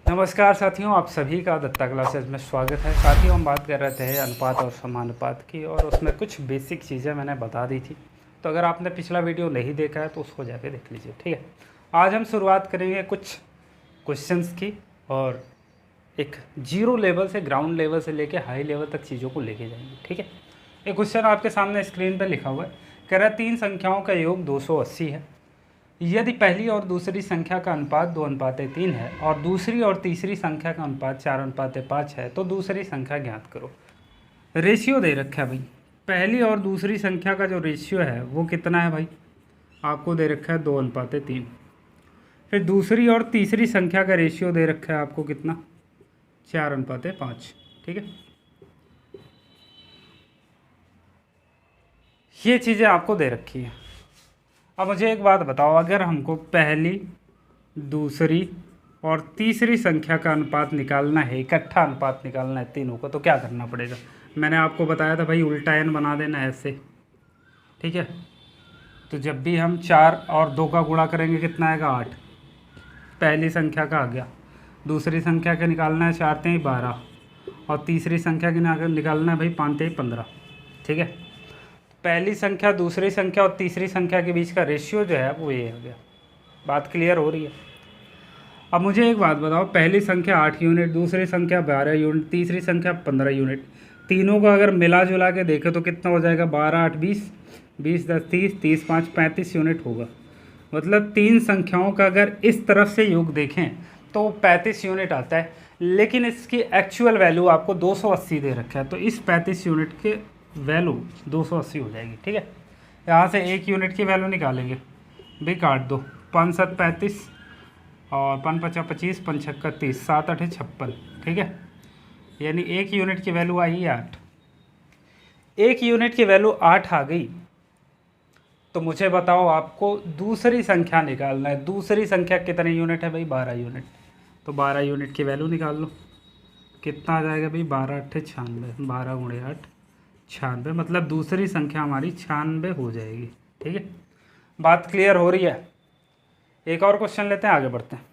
नमस्कार साथियों, आप सभी का दत्ता क्लासेस में स्वागत है। साथियों, हम बात कर रहे थे अनुपात और समानुपात की, और उसमें कुछ बेसिक चीज़ें मैंने बता दी थी। तो अगर आपने पिछला वीडियो नहीं देखा है तो उसको जाके देख लीजिए, ठीक है। आज हम शुरुआत करेंगे कुछ क्वेश्चंस की, और एक जीरो लेवल से, ग्राउंड लेवल से लेके हाई लेवल तक चीज़ों को लेके जाएंगे, ठीक है। एक क्वेश्चन आपके सामने स्क्रीन पर लिखा हुआ है, कह रहा है 3 संख्याओं का योग 280 है। यदि पहली और दूसरी संख्या का अनुपात 2:3 है और दूसरी और तीसरी संख्या का अनुपात 4:5 है तो दूसरी संख्या ज्ञात करो। रेशियो दे रखा है भाई, पहली और दूसरी संख्या का जो रेशियो है वो कितना है भाई, आपको दे रखा है 2:3। फिर दूसरी और तीसरी संख्या का रेशियो दे रखा है आपको कितना, 4:5, ठीक है। ये चीज़ें आपको दे रखी है। अब मुझे एक बात बताओ, अगर हमको पहली, दूसरी और तीसरी संख्या का अनुपात निकालना है, इकट्ठा अनुपात निकालना है तीनों का, तो क्या करना पड़ेगा। मैंने आपको बताया था भाई, उल्टा एन बना देना ऐसे, ठीक है। तो जब भी हम 4 और 2 का गुणा करेंगे कितना आएगा, 8। पहली संख्या का आ गया, दूसरी संख्या का निकालना है 4×3 12, और तीसरी संख्या के निकालना है भाई 5×3 15, ठीक है। पहली संख्या, दूसरी संख्या और तीसरी संख्या के बीच का रेशियो जो है वो ये हो गया। बात क्लियर हो रही है। अब मुझे एक बात बताओ, पहली संख्या 8 यूनिट, दूसरी संख्या 12 यूनिट, तीसरी संख्या 15 यूनिट, तीनों का अगर मिला जुला के देखें तो कितना हो जाएगा, 12 8 20, 20 10 30, 30 5 35 यूनिट होगा। मतलब 3 संख्याओं का अगर इस तरफ से योग देखें तो 35 यूनिट आता है, लेकिन इसकी एक्चुअल वैल्यू आपको 280 दे रखा है, तो इस 35 यूनिट के वैल्यू 280 हो जाएगी, ठीक है। यहाँ से 1 यूनिट की वैल्यू निकालेंगे, भी काट दो, 5 7 35 और 5 5 25, 5 6 30, 7 8 56, ठीक है। यानी 1 यूनिट की वैल्यू आई है 8। 1 यूनिट की वैल्यू 8 आ गई, तो मुझे बताओ आपको दूसरी संख्या निकालना है। दूसरी संख्या कितने यूनिट है भाई, 12 यूनिट। तो 12 यूनिट की वैल्यू निकाल लो, कितना आ जाएगा भाई, 12 8 96, 12 × 8 96, मतलब दूसरी संख्या हमारी 96 हो जाएगी, ठीक है। बात क्लियर हो रही है। एक और क्वेश्चन लेते हैं, आगे बढ़ते हैं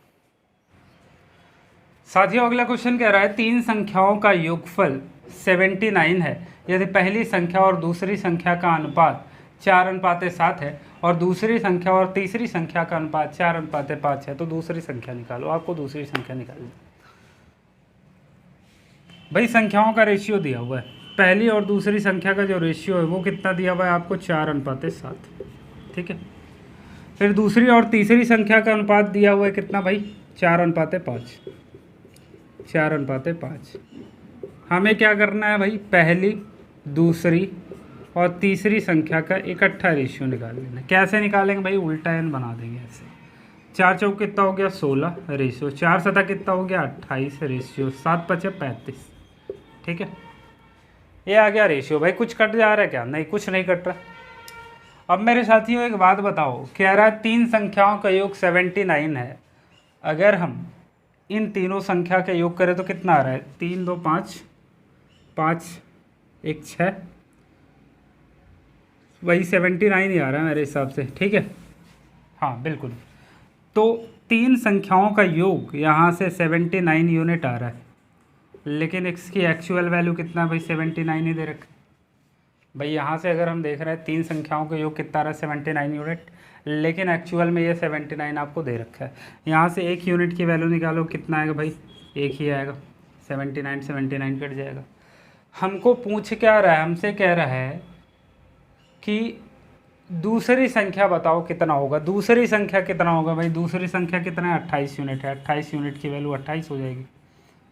साथियों। अगला क्वेश्चन कह रहा है 3 संख्याओं का योगफल 79 है। यदि पहली संख्या और दूसरी संख्या का अनुपात 4:7 है और दूसरी संख्या और तीसरी संख्या का अनुपात 4:5 है तो दूसरी संख्या निकालो। आपको दूसरी संख्या निकालनी भाई। संख्याओं का रेशियो दिया हुआ है, पहली और दूसरी संख्या का जो रेशियो है वो कितना दिया हुआ है आपको, 4:7, ठीक है। फिर दूसरी और तीसरी संख्या का अनुपात दिया हुआ है कितना भाई, 4:5, 4:5। हमें क्या करना है भाई, पहली, दूसरी और तीसरी संख्या का इकट्ठा रेशियो निकाल लेना। कैसे निकालेंगे भाई, उल्टा एन बना देंगे ऐसे। 4 चौक कितना हो गया, 16 रेशियो, 4 7 कितना हो गया, 28 रेशियो, 7 5 35, ठीक है। ये आ गया रेशियो। भाई कुछ कट जा रहा है क्या, नहीं, कुछ नहीं कट रहा। अब मेरे साथियों एक बात बताओ, कह रहा है 3 संख्याओं का योग 79 है। अगर हम इन तीनों संख्या का योग करें तो कितना आ रहा है, 3 2 5, 5 1 6, वही 79 ही आ रहा है मेरे हिसाब से, ठीक है। हाँ बिल्कुल। तो 3 संख्याओं का योग यहाँ से 79 यूनिट आ रहा है, लेकिन इसकी एक्चुअल वैल्यू कितना भाई, 79 ही दे रखा है भाई। यहाँ से अगर हम देख रहे हैं 3 संख्याओं का योग कितना आ रहा है, 79 यूनिट, लेकिन एक्चुअल में ये 79 आपको दे रखा है। यहाँ से 1 यूनिट की वैल्यू निकालो, कितना आएगा भाई, 1 ही आएगा, 79 कट जाएगा। हमको पूछ क्या रहा है, हमसे कह रहा है कि दूसरी संख्या बताओ कितना होगा। दूसरी संख्या कितना होगा भाई, दूसरी संख्या कितना है, 28 यूनिट है। 28 यूनिट की वैल्यू 28 हो जाएगी,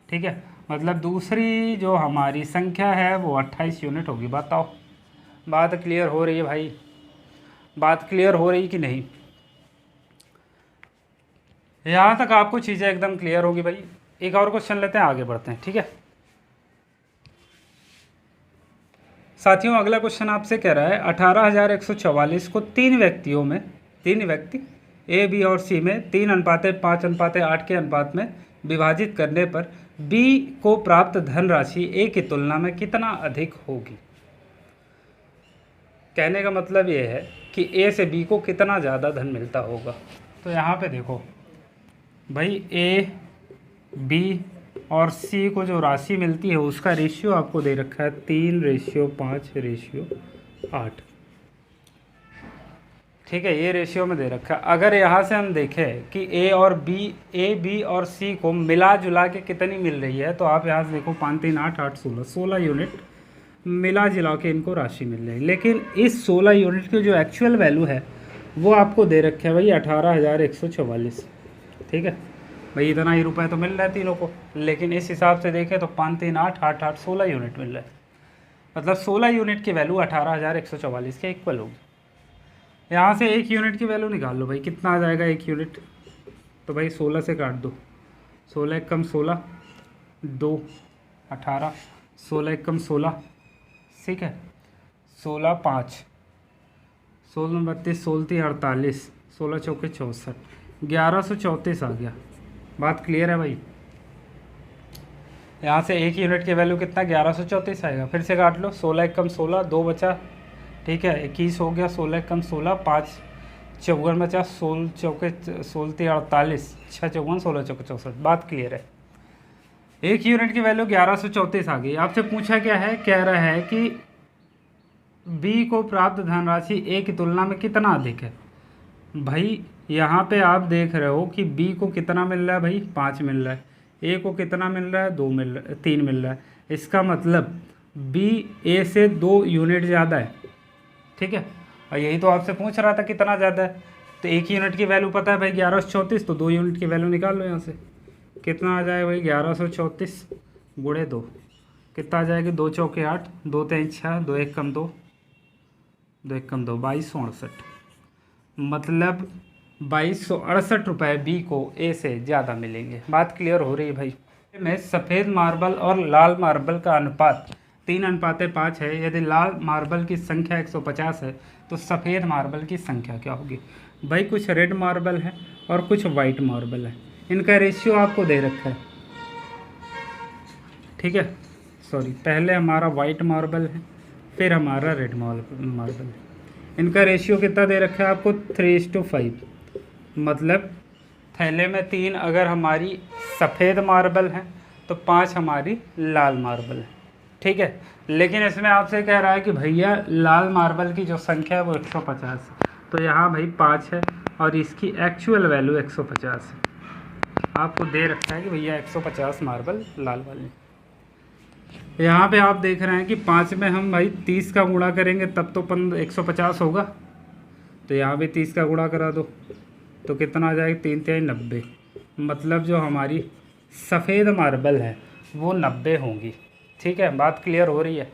ठीक है। मतलब दूसरी जो हमारी संख्या है वो 28 यूनिट होगी। बताओ, बात क्लियर हो रही है भाई, बात क्लियर हो रही कि नहीं। यहाँ तक आपको चीज़ें एकदम क्लियर होगी भाई। एक और क्वेश्चन लेते हैं, आगे बढ़ते हैं, ठीक है साथियों। अगला क्वेश्चन आपसे कह रहा है 18,144 को 3 व्यक्तियों में, 3 व्यक्ति ए बी और सी में 3:5:8 के अनुपात में विभाजित करने पर बी को प्राप्त धनराशि ए की तुलना में कितना अधिक होगी। कहने का मतलब ये है कि ए से बी को कितना ज़्यादा धन मिलता होगा। तो यहाँ पे देखो भाई, ए बी और सी को जो राशि मिलती है उसका रेशियो आपको दे रखा है 3:5:8। ठीक है, ये रेशियो में दे रखा है। अगर यहाँ से हम देखें कि ए बी और सी को मिला जुला के कितनी मिल रही है, तो आप यहाँ से देखो 5 3 8 8 16 यूनिट मिला जुला के इनको राशि मिल रही है। लेकिन इस 16 यूनिट की जो एक्चुअल वैल्यू है वो आपको दे रखे है भाई 18,144। ठीक है भाई, इतना ही रुपए तो मिल रहा है तीनों को, लेकिन इस हिसाब से देखें तो 5 3 8 8 8 16 यूनिट मिल रहा है। मतलब 16 यूनिट की वैल्यू 18,144 के इक्वल होगी। यहाँ से एक यूनिट की वैल्यू निकाल लो भाई, कितना आ जाएगा एक यूनिट। तो भाई 16 से काट दो, 16 एक कम 16 2 18, 16 एक कम 16, ठीक है 16 5 16 32 16 48 16 चौके 64 1134 आ गया। बात क्लियर है भाई। यहाँ से एक यूनिट की वैल्यू कितना 1134 आएगा। फिर से काट लो, 16 एक कम 16 2 बचा, ठीक है 21 हो गया, 16 एक कम 16 5 54 बचा, 16 चौके 16 48 6 54 16 चौके 64। बात क्लियर है। एक यूनिट की वैल्यू 1134 आ गई। आपसे पूछा क्या है, कह रहा है कि बी को प्राप्त धनराशि ए की तुलना में कितना अधिक है। भाई यहाँ पे आप देख रहे हो कि बी को कितना मिल रहा है भाई 5 मिल रहा है, ए को कितना मिल रहा है 2 मिल रहा है 3 मिल रहा है। इसका मतलब बी ए से 2 यूनिट ज़्यादा है। ठीक है, और यही तो आपसे पूछ रहा था कितना ज़्यादा है। तो एक यूनिट की वैल्यू पता है भाई 1134, तो 2 यूनिट की वैल्यू निकाल लो यहाँ से। कितना आ जाएगा भाई 1134 गुणे 2 कितना आ जाएगा, 2 चौके 8 2 3 6 2 एक कम 2 2 एक कम 2 2268। मतलब 2268 रुपये बी को ए से ज़्यादा मिलेंगे। बात क्लियर हो रही है भाई। में सफ़ेद मार्बल और लाल मार्बल का अनुपात 3:5 है। यदि लाल मार्बल की संख्या 150 है तो सफ़ेद मार्बल की संख्या क्या होगी। भाई कुछ रेड मार्बल है और कुछ वाइट मार्बल है, इनका रेशियो आपको दे रखा है। ठीक है, सॉरी पहले हमारा वाइट मार्बल है फिर हमारा रेड मार्बल है। इनका रेशियो कितना दे रखा है आपको 3:5। मतलब थैले में 3 अगर हमारी सफ़ेद मार्बल है तो 5 हमारी लाल मार्बल है। ठीक है, लेकिन इसमें आपसे कह रहा है कि भैया लाल मार्बल की जो संख्या है वो 150 है, तो यहाँ भाई 5 है और इसकी एक्चुअल वैल्यू 150 है। आपको दे रखा है कि भैया 150 मार्बल लाल वाली। यहाँ पे आप देख रहे हैं कि 5 में हम भाई 30 का गुणा करेंगे तब तो 150 होगा, तो यहाँ भी 30 का गुणा करा दो तो कितना आ जाएगा 3 3 90। मतलब जो हमारी सफ़ेद मार्बल है वो 90 होंगी। ठीक है, बात क्लियर हो रही है।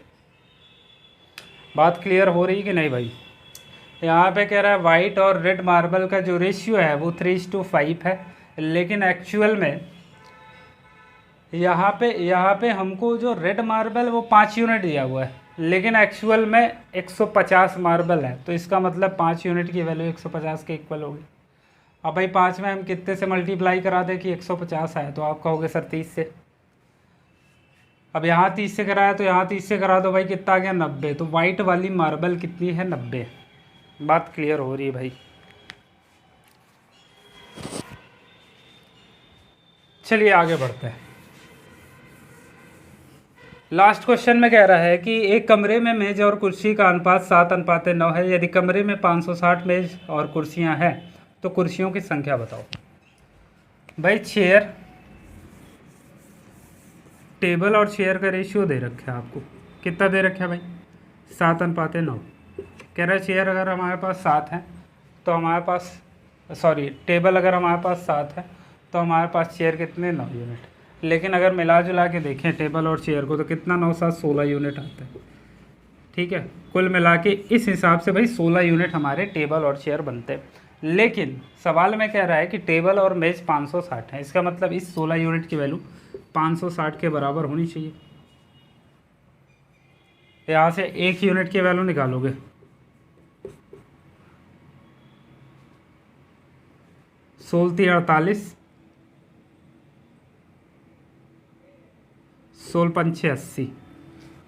बात क्लियर हो रही कि नहीं भाई। यहाँ पे कह रहा है वाइट और रेड मार्बल का जो रेशियो है वो 3:5 है, लेकिन एक्चुअल में यहाँ पे हमको जो रेड मार्बल वो 5 यूनिट दिया हुआ है, लेकिन एक्चुअल में 150 मार्बल है, तो इसका मतलब 5 यूनिट की वैल्यू 150 के इक्वल होगी। अब भाई 5 में हम कितने से मल्टीप्लाई करा दें कि 150 आए, तो आप कहोगे सर 30 से। अब यहाँ 30 से कराया तो यहाँ 30 से करा दो भाई, कितना आ गया 90। तो वाइट वाली मार्बल कितनी है 90। बात क्लियर हो रही है भाई। चलिए आगे बढ़ते हैं। लास्ट क्वेश्चन में कह रहा है कि एक कमरे में मेज और कुर्सी का अनुपात 7:9 है। यदि कमरे में 560 मेज और कुर्सियां हैं तो कुर्सियों की संख्या बताओ। भाई चेयर टेबल और चेयर का रेशियो दे रखा है आपको। कितना दे रखा है भाई 7:9। कह रहा है चेयर अगर हमारे पास 7 है तो हमारे पास टेबल अगर हमारे पास 7 है तो हमारे पास चेयर कितने 9 यूनिट। लेकिन अगर मिला जुला के देखें टेबल और चेयर को तो कितना 9 7 16 यूनिट आता है। ठीक है, कुल मिला के इस हिसाब से भाई 16 यूनिट हमारे टेबल और चेयर बनते हैं। लेकिन सवाल में कह रहा है कि टेबल और मेज 560 है, इसका मतलब इस 16 यूनिट की वैल्यू 560 के बराबर होनी चाहिए। यहाँ से एक यूनिट की वैल्यू निकालोगे, सोलती 48 16 पंचे 80।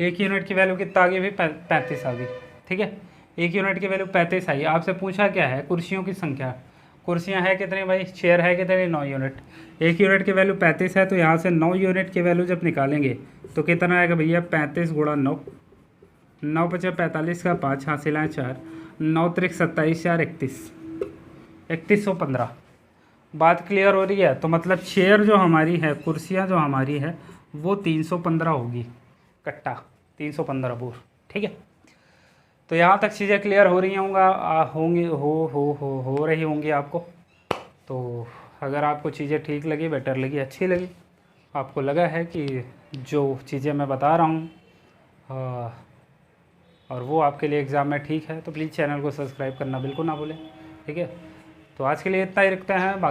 एक यूनिट की वैल्यू कितना आ गई भाई 35 आ गई। ठीक है, एक यूनिट की वैल्यू 35 आई। आपसे पूछा क्या है कुर्सियों की संख्या। कुर्सियां है कितनी भाई, चेयर है कितनी, 9 यूनिट। 1 यूनिट की वैल्यू 35 है, तो यहाँ से 9 यूनिट की वैल्यू जब निकालेंगे तो कितना आएगा भैया, 35 गुणा 9, 9 पचे 45 का 5, हासिल है 4, 9 त्रिक 27, 4 31, 3115। बात क्लियर हो रही है। तो मतलब चेयर जो हमारी है, कुर्सियाँ जो हमारी है वो 315 होगी कट्टा, 315 बोर, ठीक है। तो यहाँ तक चीज़ें क्लियर हो रही होंगी हो रही होंगी आपको। तो अगर आपको चीज़ें ठीक लगी, बेटर लगी, अच्छी लगी, आपको लगा है कि जो चीज़ें मैं बता रहा हूँ और वो आपके लिए एग्ज़ाम में ठीक है, तो प्लीज़ चैनल को सब्सक्राइब करना बिल्कुल ना भूलें, ठीक है। तो आज के लिए इतना ही रखते हैं, बाकी